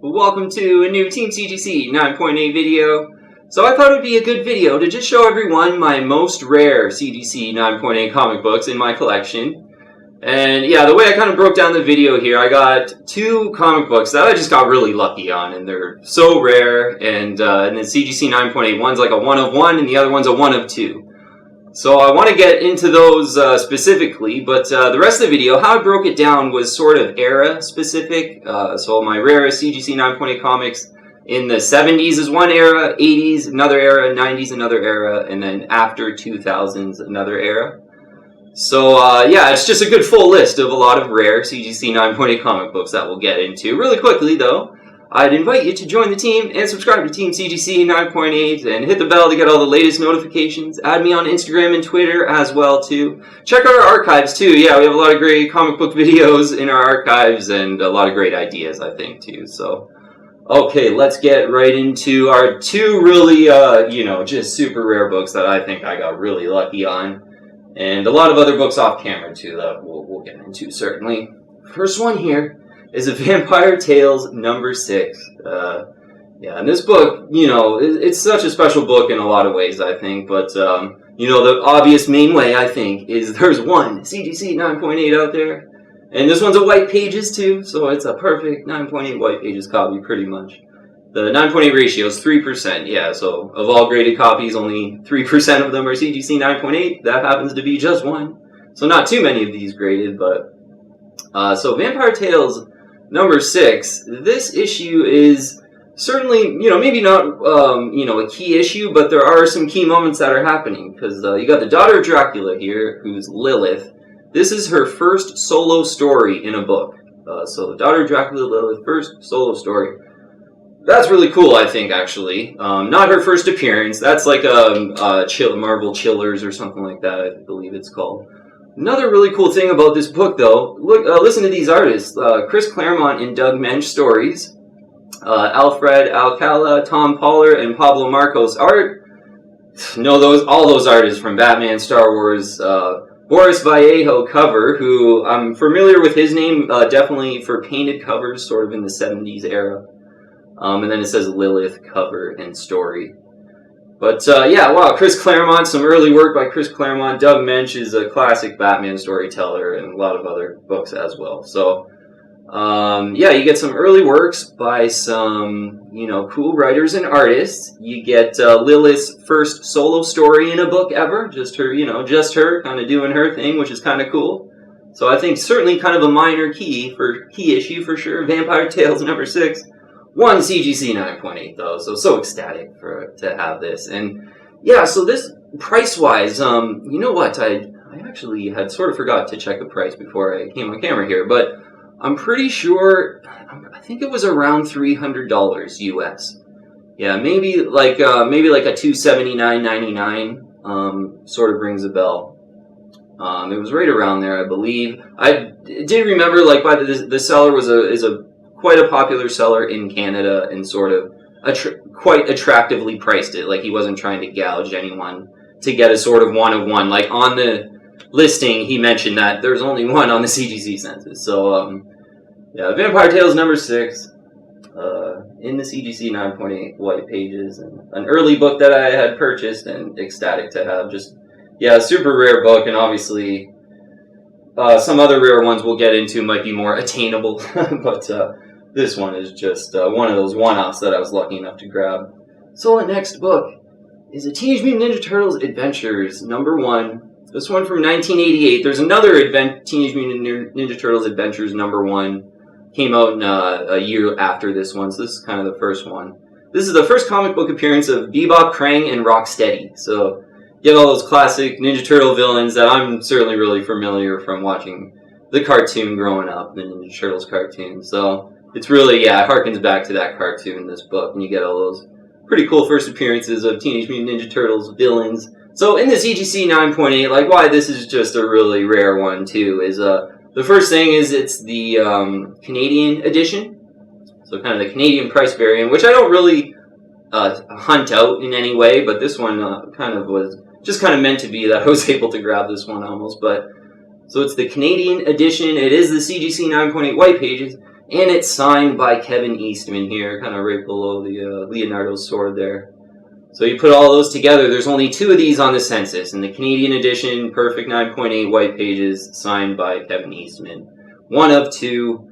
Welcome to a new Team CGC 9.8 video. So I thought it would be a good video to just show everyone my most rare CGC 9.8 comic books in my collection. And yeah, the way I kind of broke down the video here, I got two comic books that I just got really lucky on, and they're so rare. And the CGC 9.8, one's like a 1 of 1 and the other one's a 1 of 2. So I want to get into those specifically, but the rest of the video, how I broke it down was sort of era specific. So my rarest CGC 9.8 comics in the 70s is one era, 80s another era, 90s another era, and then after 2000s another era. So yeah, it's just a good full list of a lot of rare CGC 9.8 comic books that we'll get into. Really quickly though, I'd invite you to join the team and subscribe to Team CGC 9.8 and hit the bell to get all the latest notifications. Add me on Instagram and Twitter as well too. Check out our archives too. Yeah, we have a lot of great comic book videos in our archives and a lot of great ideas, I think, too. So, okay, let's get right into our two really, just super rare books that I think I got really lucky on. And a lot of other books off camera too that we'll get into certainly. First one here is a Vampire Tales number 6. Yeah, and this book, it's such a special book in a lot of ways, I think. But, the obvious main way, I think, is there's one CGC 9.8 out there. And this one's a white pages, too. So it's a perfect 9.8 white pages copy, pretty much. The 9.8 ratio is 3%. Yeah, so of all graded copies, only 3% of them are CGC 9.8. That happens to be just one. So not too many of these graded, but... so Vampire Tales number 6, this issue is certainly, maybe not, a key issue, but there are some key moments that are happening, because you got the daughter of Dracula here, who's Lilith. This is her first solo story in a book. So the daughter of Dracula, Lilith, first solo story. That's really cool, I think, actually. Not her first appearance. That's like Marvel Chillers or something like that, I believe it's called. Another really cool thing about this book, though, listen to these artists. Chris Claremont and Doug Mensch stories. Alfred Alcala, Tom Poller, and Pablo Marcos art. All those artists from Batman, Star Wars. Boris Vallejo cover, who I'm familiar with his name, definitely for painted covers, sort of in the 70s era. And then it says Lilith cover and story. But, yeah, wow, Chris Claremont, some early work by Chris Claremont. Doug Mensch is a classic Batman storyteller and a lot of other books as well. So, yeah, you get some early works by some, cool writers and artists. You get Lilith's first solo story in a book ever. Just her kind of doing her thing, which is kind of cool. So I think certainly kind of a minor key issue for sure. Vampire Tales number 6. One CGC 9.8 though, so ecstatic to have this. And yeah, so this price-wise, you know what, I actually had sort of forgot to check the price before I came on camera here, but I'm pretty sure, I think it was around $300 US. Yeah, maybe like a $279.99 sort of rings a bell. It was right around there, I believe. I did remember, like, by the seller is quite a popular seller in Canada, and sort of quite attractively priced it. Like, he wasn't trying to gouge anyone to get a sort of 1 of 1. Like, on the listing, he mentioned that there's only one on the CGC census. So, yeah, Vampire Tales number 6, in the CGC 9.8 white pages, and an early book that I had purchased and ecstatic to have. Just, yeah, super rare book, and obviously some other rare ones we'll get into might be more attainable, but this one is just one of those one-offs that I was lucky enough to grab. So the next book is a Teenage Mutant Ninja Turtles Adventures number 1. This one from 1988. There's another Teenage Mutant Ninja Turtles Adventures number 1. Came out a year after this one, so this is kind of the first one. This is the first comic book appearance of Bebop, Krang, and Rocksteady. So get all those classic Ninja Turtle villains that I'm certainly really familiar from watching the cartoon growing up, the Ninja Turtles cartoon. So it's really, yeah, it harkens back to that cartoon in this book, and you get all those pretty cool first appearances of Teenage Mutant Ninja Turtles villains. So in the CGC 9.8, like, why this is just a really rare one too is the first thing is it's the Canadian edition, so kind of the Canadian price variant, which I don't really hunt out in any way, but this one kind of was just kind of meant to be that I was able to grab this one almost. But so it's the Canadian edition. It is the CGC 9.8 white pages. And it's signed by Kevin Eastman here, kind of right below the Leonardo's sword there. So you put all those together, there's only 2 of these on the census. In the Canadian edition, perfect 9.8 white pages, signed by Kevin Eastman. 1 of 2.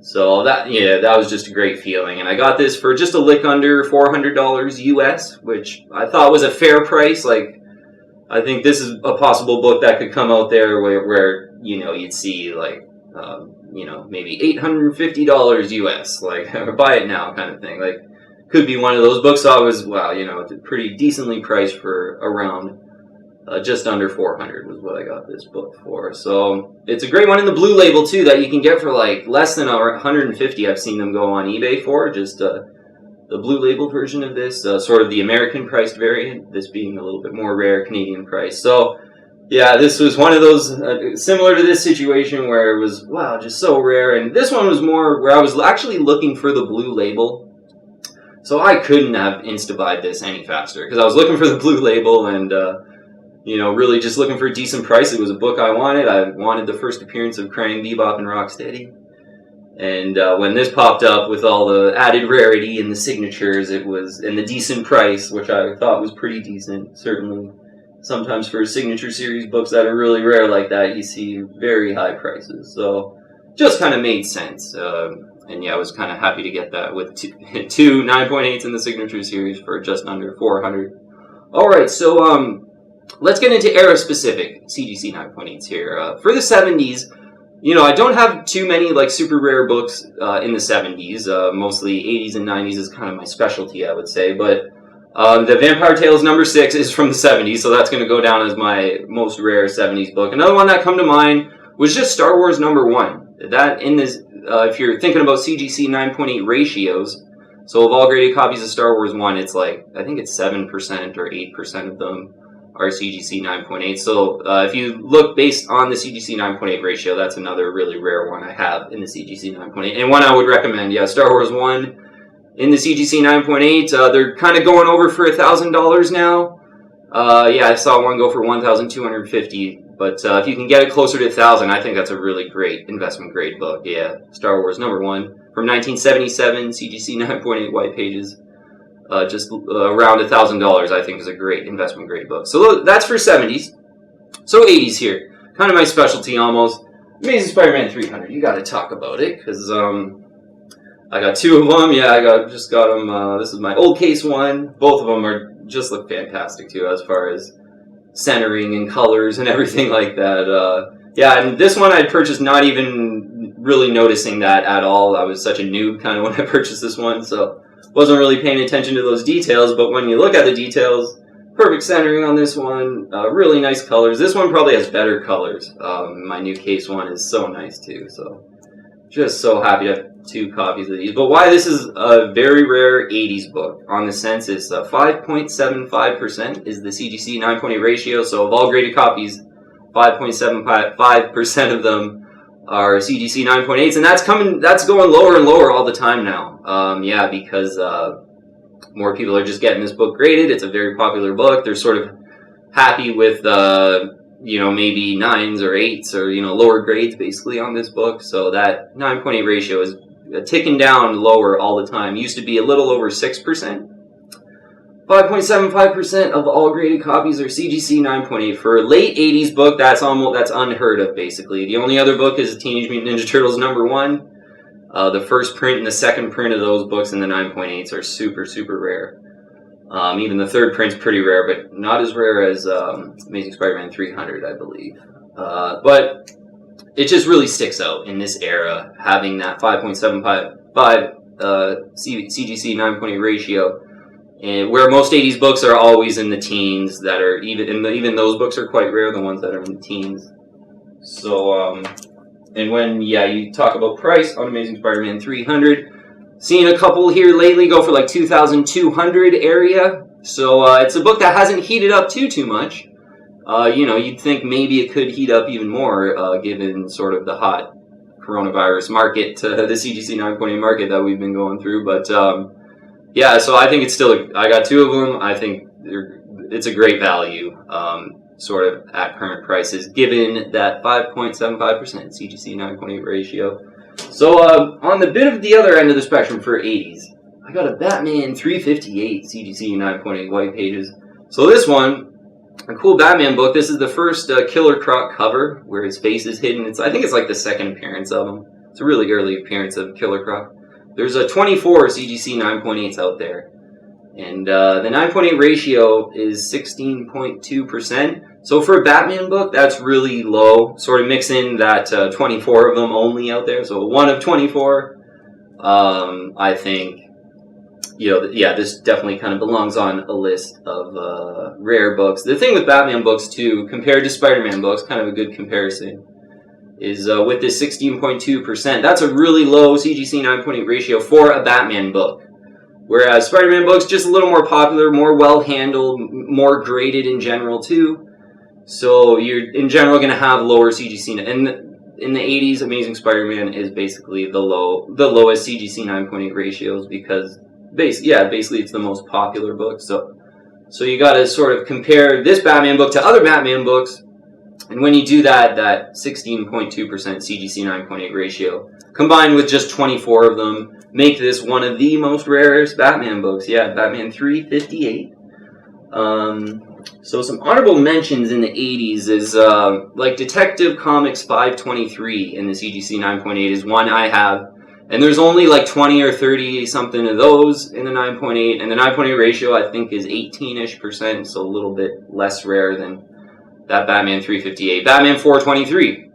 So that was just a great feeling. And I got this for just a lick under $400 US, which I thought was a fair price. Like, I think this is a possible book that could come out there where you'd see like, maybe $850 US, like, buy it now kind of thing. Like, could be one of those books. So I was, it's pretty decently priced for around just under $400 was what I got this book for. So it's a great one in the blue label too that you can get for like less than $150. I've seen them go on eBay for just the blue label version of this, sort of the American priced variant. This being a little bit more rare Canadian price. So yeah, this was one of those similar to this situation where it was just so rare. And this one was more where I was actually looking for the blue label. So I couldn't have Instabuyed this any faster because I was looking for the blue label and, really just looking for a decent price. It was a book I wanted. I wanted the first appearance of Krang, Bebop, and Rocksteady. And when this popped up with all the added rarity and the signatures, and the decent price, which I thought was pretty decent, certainly. Sometimes for signature series books that are really rare like that, you see very high prices. So just kind of made sense. I was kind of happy to get that with two 9.8s in the signature series for just under $400. All right, so let's get into era-specific CGC 9.8s here. For the 70s, I don't have too many like super rare books in the 70s. Mostly 80s and 90s is kind of my specialty, I would say. But the Vampire Tales number 6 is from the 70s, so that's going to go down as my most rare 70s book. Another one that come to mind was just Star Wars number 1. That in this, if you're thinking about CGC 9.8 ratios, so of all graded copies of Star Wars 1, it's like, I think it's 7% or 8% of them are CGC 9.8. So if you look based on the CGC 9.8 ratio, that's another really rare one I have in the CGC 9.8. And one I would recommend, Star Wars 1 in the CGC 9.8. They're kind of going over for $1,000 now. I saw one go for $1,250. But if you can get it closer to $1,000, I think that's a really great investment grade book. Yeah, Star Wars number 1 from 1977, CGC 9.8 white pages. Just around $1,000, I think is a great investment grade book. So that's for 70s. So 80s here, kind of my specialty almost. Amazing Spider-Man 300. You got to talk about it because I got 2 of them. Yeah, I just got them. This is my old case one. Both of them just look fantastic too, as far as centering and colors and everything like that. And this one I purchased not even really noticing that at all. I was such a noob kind of when I purchased this one, so wasn't really paying attention to those details. But when you look at the details, perfect centering on this one, really nice colors. This one probably has better colors. My new case one is so nice too, so just so happy to have 2 copies of these. But why this is a very rare 80s book on the census, 5.75% is the CGC 9.8 ratio. So of all graded copies, 5.75% of them are CGC 9.8s, and that's going lower and lower all the time now. Because more people are just getting this book graded. It's a very popular book. They're sort of happy with maybe 9s or 8s or lower grades basically on this book. So that 9.8 ratio is ticking down lower all the time. It used to be a little over 6%. 5.75% of all graded copies are CGC 9.8. For a late 80s book, that's unheard of, basically. The only other book is Teenage Mutant Ninja Turtles number 1. The first print and the second print of those books in the 9.8s are super, super rare. Even the third print's pretty rare, but not as rare as Amazing Spider-Man 300, I believe. But it just really sticks out in this era, having that 5.75 CGC 9.8 ratio. And where most 80s books are always in the teens, that are even those books are quite rare, the ones that are in the teens. So, and when you talk about price on Amazing Spider-Man 300, seen a couple here lately go for like 2,200 area. So it's a book that hasn't heated up too much. You'd think maybe it could heat up even more, given sort of the hot coronavirus market, the CGC 9.8 market that we've been going through, but. So I think it's still, I got 2 of them. I think it's a great value, sort of at current prices, given that 5.75% CGC 9.8 ratio. So on the bit of the other end of the spectrum for 80s, I got a Batman 358 CGC 9.8 white pages. So this one, a cool Batman book. This is the first Killer Croc cover where his face is hidden. I think it's like the second appearance of him. It's a really early appearance of Killer Croc. There's a 24 CGC 9.8s out there. And the 9.8 ratio is 16.2%. So for a Batman book, that's really low. Sort of mix in that 24 of them only out there. So 1 of 24. I think, this definitely kind of belongs on a list of rare books. The thing with Batman books, too, compared to Spider-Man books, kind of a good comparison, is with this 16.2%, that's a really low CGC 9.8 ratio for a Batman book. Whereas Spider-Man books, just a little more popular, more well-handled, more graded in general, too. So you're, in general, going to have lower CGC. And in the 80s, Amazing Spider-Man is basically the lowest CGC 9.8 ratios because, basically it's the most popular book. So you got to sort of compare this Batman book to other Batman books. And when you do that 16.2% CGC 9.8 ratio, combined with just 24 of them, make this one of the most rarest Batman books. Yeah, Batman 358. So some honorable mentions in the 80s is like Detective Comics 523 in the CGC 9.8 is one I have. And there's only like 20 or 30 something of those in the 9.8. And the 9.8 ratio I think is 18-ish%, so a little bit less rare than that Batman 358. Batman 423,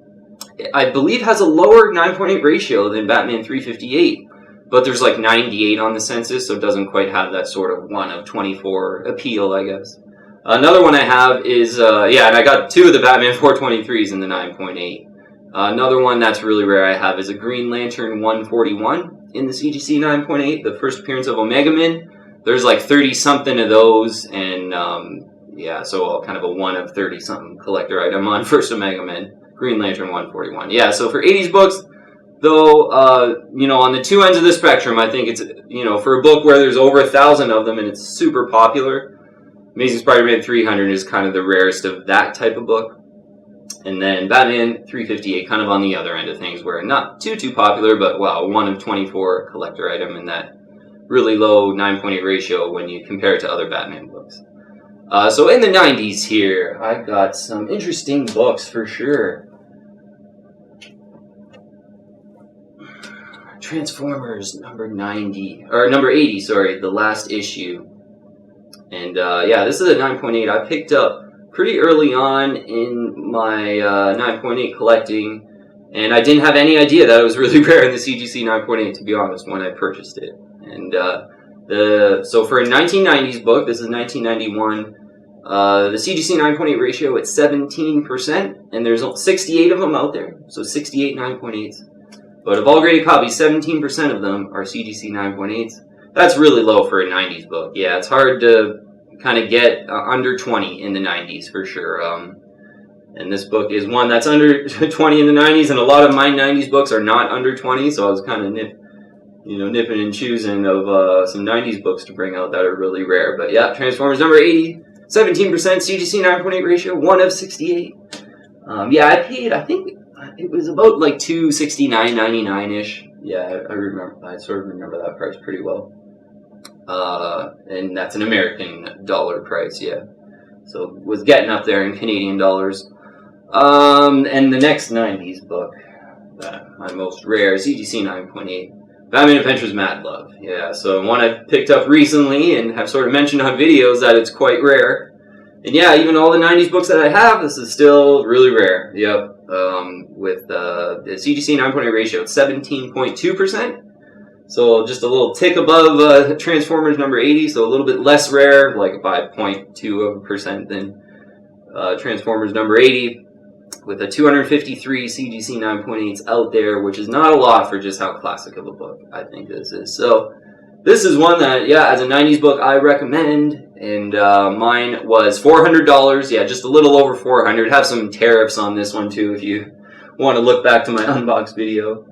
I believe, has a lower 9.8 ratio than Batman 358. But there's like 98 on the census, so it doesn't quite have that sort of 1 of 24 appeal, I guess. Another one I have is, and I got 2 of the Batman 423s in the 9.8. Another one that's really rare I have is a Green Lantern 141 in the CGC 9.8, the first appearance of Omega Man. There's like 30-something of those, and so kind of a 1 of 30-something collector item on first Omega Man, Green Lantern 141. Yeah, so for 80s books, though, on the two ends of the spectrum, I think it's, for a book where there's over 1,000 of them and it's super popular, Amazing Spider-Man 300 is kind of the rarest of that type of book. And then Batman 358 kind of on the other end of things where not too popular, but wow, 1 of 24 collector item in that really low 9.8 ratio when you compare it to other Batman books. So in the 90s here, I got some interesting books for sure. Transformers number 80, the last issue. And this is a 9.8 I picked up pretty early on in my 9.8 collecting, and I didn't have any idea that it was really rare in the CGC 9.8, to be honest, when I purchased it. And so for a 1990s book, this is 1991, the CGC 9.8 ratio at 17%, and there's 68 of them out there, so 68 9.8s. But of all graded copies, 17% of them are CGC 9.8s. That's really low for a 90s book. Yeah, it's hard to kind of get under 20 in the 90s for sure. And this book is one that's under 20 in the 90s, and a lot of my 90s books are not under 20, so I was kind of nipping and choosing of some 90s books to bring out that are really rare. But yeah, Transformers number 80, 17% CGC 9.8 ratio, 1 of 68. I paid, I think it was about like $269.99-ish. Yeah, I sort of remember that price pretty well. And that's an American dollar price, yeah. So was getting up there in Canadian dollars. And the next 90s book, my most rare, CGC 9.8, Batman Adventures Mad Love. Yeah, so one I picked up recently and have sort of mentioned on videos that it's quite rare. And yeah, even all the 90s books that I have, this is still really rare. Yep. With the CGC 9.8 ratio, it's 17.2%. So just a little tick above Transformers number 80, so a little bit less rare, like by 0.2% than Transformers number 80, with a 253 CGC 9.8s out there, which is not a lot for just how classic of a book I think this is. So this is one that, as a 90s book, I recommend, and mine was $400. Yeah, just a little over $400. Have some tariffs on this one too if you want to look back to my unbox video.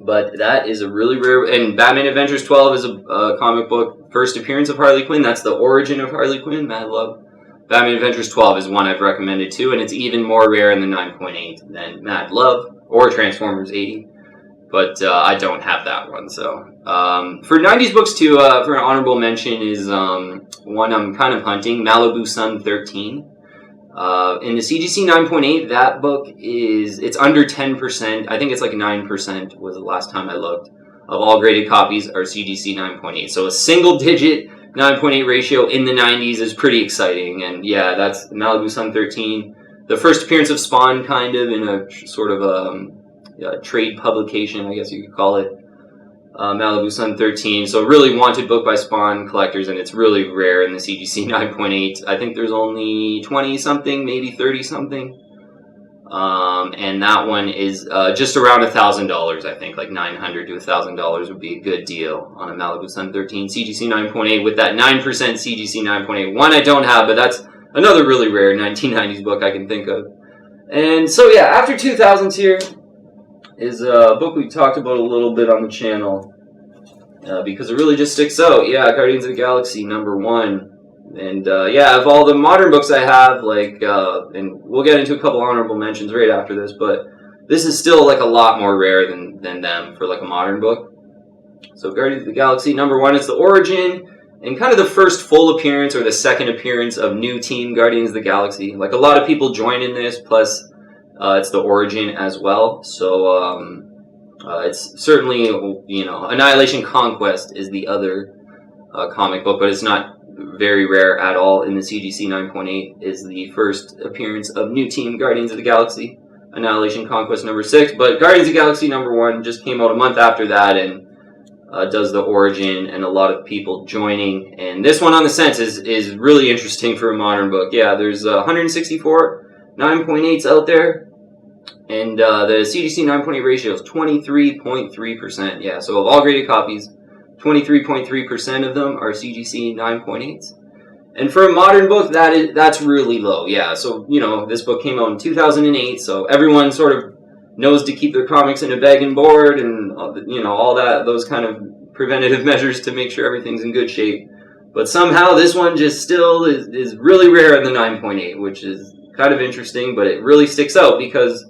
But that is a really rare, and Batman Adventures 12 is a comic book first appearance of Harley Quinn. That's the origin of Harley Quinn, Mad Love. Batman Adventures 12 is one I've recommended too, and it's even more rare in the 9.8 than Mad Love or Transformers 80. but I don't have that one. So for 90s books too, for an honorable mention is one I'm kind of hunting, Malibu Sun 13. In the CGC 9.8, that book it's under 10%. I think it's like 9% was the last time I looked. Of all graded copies are CGC 9.8. So a single digit 9.8 ratio in the 90s is pretty exciting. And yeah, that's Malibu Sun 13. The first appearance of Spawn, kind of, in a sort of a trade publication, I guess you could call it. Malibu Sun 13. So really wanted book by Spawn collectors, and it's really rare in the CGC 9.8. I think there's only 20-something, maybe 30-something. And that one is just around $1,000, I think. Like $900 to $1,000 would be a good deal on a Malibu Sun 13 CGC 9.8 with that 9% CGC 9.8. One I don't have, but that's another really rare 1990s book I can think of. And so yeah, after 2000s here is a book we talked about a little bit on the channel because it really just sticks out. Yeah, Guardians of the Galaxy #1. And yeah, of all the modern books I have, like, and we'll get into a couple honorable mentions right after this, but this is still like a lot more rare than them for like a modern book. So Guardians of the Galaxy #1, it's the origin and kind of the first full appearance or the second appearance of new team Guardians of the Galaxy. Like a lot of people join in this, plus it's the origin as well. So it's certainly, you know, Annihilation Conquest is the other comic book, but it's not very rare at all in the CGC 9.8 is the first appearance of new team Guardians of the Galaxy, Annihilation Conquest #6. But Guardians of the Galaxy #1 just came out a month after that and does the origin and a lot of people joining. And this one on the sense is really interesting for a modern book. Yeah, there's 164 9.8s out there. And the CGC 9.8 ratio is 23.3%. Yeah, so of all graded copies, 23.3% of them are CGC 9.8s. And for a modern book, that's really low. Yeah, so, you know, this book came out in 2008, so everyone sort of knows to keep their comics in a bag and board and, you know, all that, those kind of preventative measures to make sure everything's in good shape. But somehow this one just still is really rare in the 9.8, which is kind of interesting, but it really sticks out because,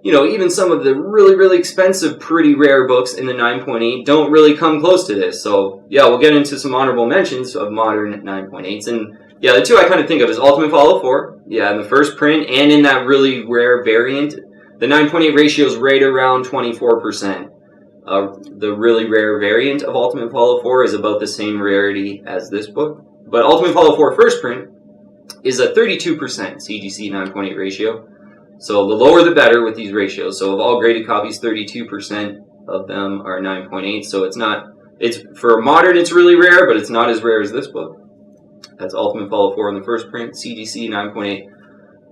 you know, even some of the really, really expensive, pretty rare books in the 9.8 don't really come close to this. So, yeah, we'll get into some honorable mentions of modern 9.8s. And, yeah, the two I kind of think of is Ultimate Fallout 4. Yeah, in the first print and in that really rare variant. The 9.8 ratio is right around 24%. The really rare variant of Ultimate Fallout 4 is about the same rarity as this book. But Ultimate Fallout 4 first print is a 32% CGC 9.8 ratio. So the lower the better with these ratios. So of all graded copies, 32% of them are 9.8. So it's for modern, it's really rare, but it's not as rare as this book. That's Ultimate Fallout 4 in the first print, CGC 9.8.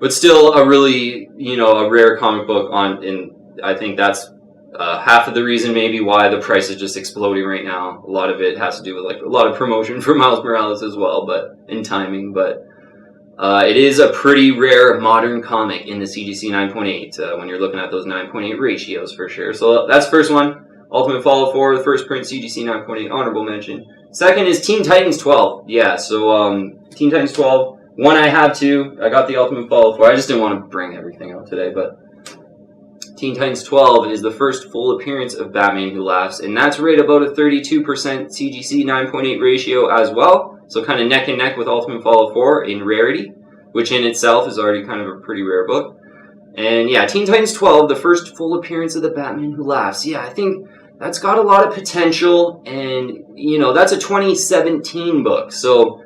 But still a really, you know, a rare comic book and I think that's half of the reason maybe why the price is just exploding right now. A lot of it has to do with like a lot of promotion for Miles Morales as well, and timing, but it is a pretty rare modern comic in the CGC 9.8 when you're looking at those 9.8 ratios for sure. So that's the first one, Ultimate Fallout 4, the first print CGC 9.8, honorable mention. Second is Teen Titans 12. Yeah, so Teen Titans 12, one I have too. I got the Ultimate Fallout 4. I just didn't want to bring everything out today, but Teen Titans 12 is the first full appearance of Batman Who Laughs, and that's right about a 32% CGC 9.8 ratio as well. So kind of neck and neck with Ultimate Fallout 4 in rarity, which in itself is already kind of a pretty rare book. And yeah, Teen Titans 12, the first full appearance of the Batman Who Laughs. Yeah, I think that's got a lot of potential, and, you know, that's a 2017 book. So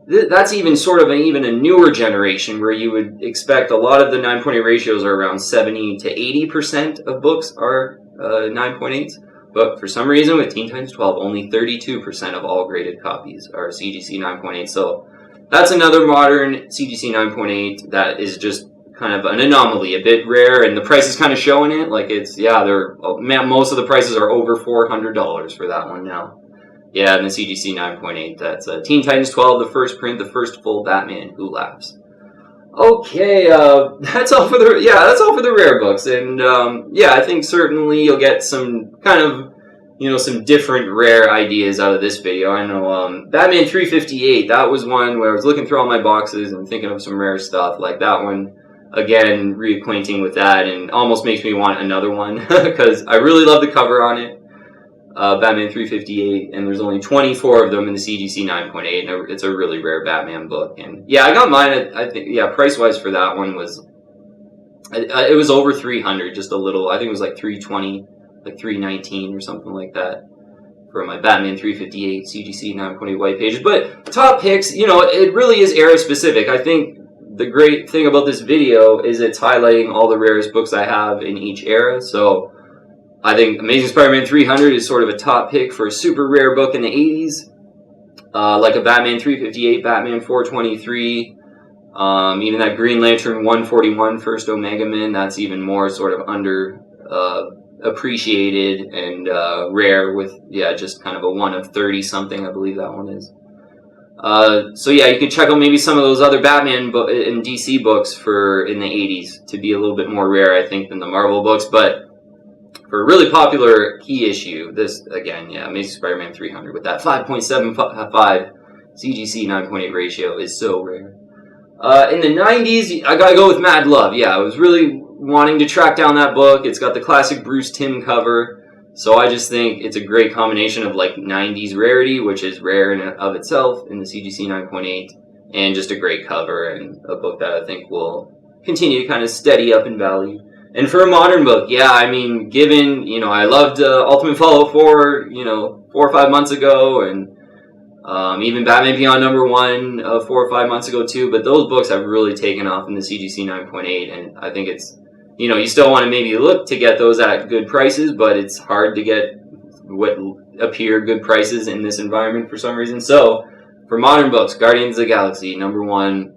that's even sort of even a newer generation where you would expect a lot of the 9.8 ratios are around 70 to 80% of books are 9.8s. But for some reason, with Teen Titans 12, only 32% of all graded copies are CGC 9.8. So that's another modern CGC 9.8 that is just kind of an anomaly, a bit rare, and the price is kind of showing it. Like it's, yeah, most of the prices are over $400 for that one now. Yeah, and the CGC 9.8, that's Teen Titans 12, the first print, the first full Batman Who Laughs. Okay, that's all for the rare books, and yeah, I think certainly you'll get some kind of, you know, some different rare ideas out of this video. I know Batman 358, that was one where I was looking through all my boxes and thinking of some rare stuff. Like that one again, reacquainting with that, and almost makes me want another one because I really love the cover on it. Batman 358, and there's only 24 of them in the CGC 9.8, and it's a really rare Batman book. And yeah, I got mine at, I think, yeah, price-wise for that one was, it was over 300, just a little, I think it was like 320, like 319 or something like that for my Batman 358 CGC 9.8 white pages. But top picks, you know, it really is era-specific. I think the great thing about this video is it's highlighting all the rarest books I have in each era, so I think Amazing Spider-Man 300 is sort of a top pick for a super rare book in the 80s. Like a Batman 358, Batman 423, even that Green Lantern 141 First Omega Man, that's even more sort of under appreciated and rare with, yeah, just kind of a 1 of 30 something, I believe that one is. So yeah, you can check out maybe some of those other Batman and DC books for in the 80s to be a little bit more rare, I think, than the Marvel books, but for a really popular key issue, this, again, yeah, Amazing Spider-Man 300 with that 5.75 CGC 9.8 ratio is so rare. In the 90s, I gotta go with Mad Love. Yeah, I was really wanting to track down that book. It's got the classic Bruce Timm cover, so I just think it's a great combination of like 90s rarity, which is rare in and of itself in the CGC 9.8, and just a great cover and a book that I think will continue to kind of steady up in value. And for a modern book, yeah, I mean, given, you know, I loved Ultimate Fallout 4, you know, 4 or 5 months ago, and even Batman Beyond #1 4 or 5 months ago too, but those books have really taken off in the CGC 9.8, and I think it's, you know, you still want to maybe look to get those at good prices, but it's hard to get what appear good prices in this environment for some reason. So, for modern books, Guardians of the Galaxy, #1,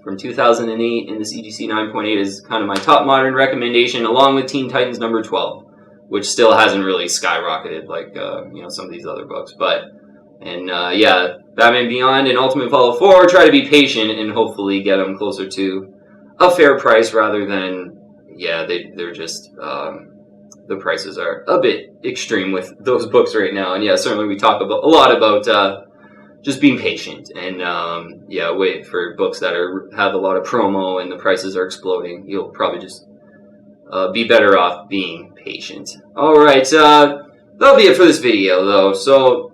from 2008 in the CGC 9.8 is kind of my top modern recommendation, along with Teen Titans #12, which still hasn't really skyrocketed like you know, some of these other books. But yeah, Batman Beyond and Ultimate Fallout 4, try to be patient and hopefully get them closer to a fair price rather than, yeah, they're just the prices are a bit extreme with those books right now. And yeah, certainly we talk a lot about just being patient and yeah, wait for books that have a lot of promo and the prices are exploding. You'll probably just be better off being patient. All right, that'll be it for this video though. So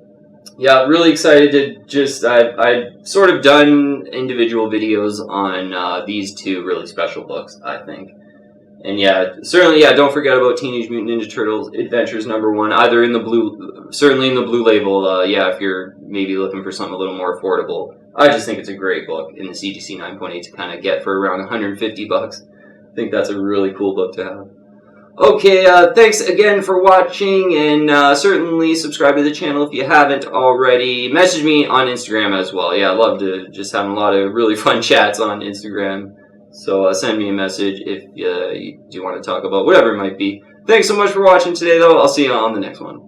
yeah, really excited to just I've sort of done individual videos on these two really special books, I think. And yeah, certainly, yeah, don't forget about Teenage Mutant Ninja Turtles Adventures #1, either in the blue, certainly in the blue label, yeah, if you're maybe looking for something a little more affordable. I just think it's a great book in the CGC 9.8 to kind of get for around 150 bucks. I think that's a really cool book to have. Okay, thanks again for watching, and certainly subscribe to the channel if you haven't already. Message me on Instagram as well. Yeah, I love to just have a lot of really fun chats on Instagram. So send me a message if you do want to talk about whatever it might be. Thanks so much for watching today, though. I'll see you on the next one.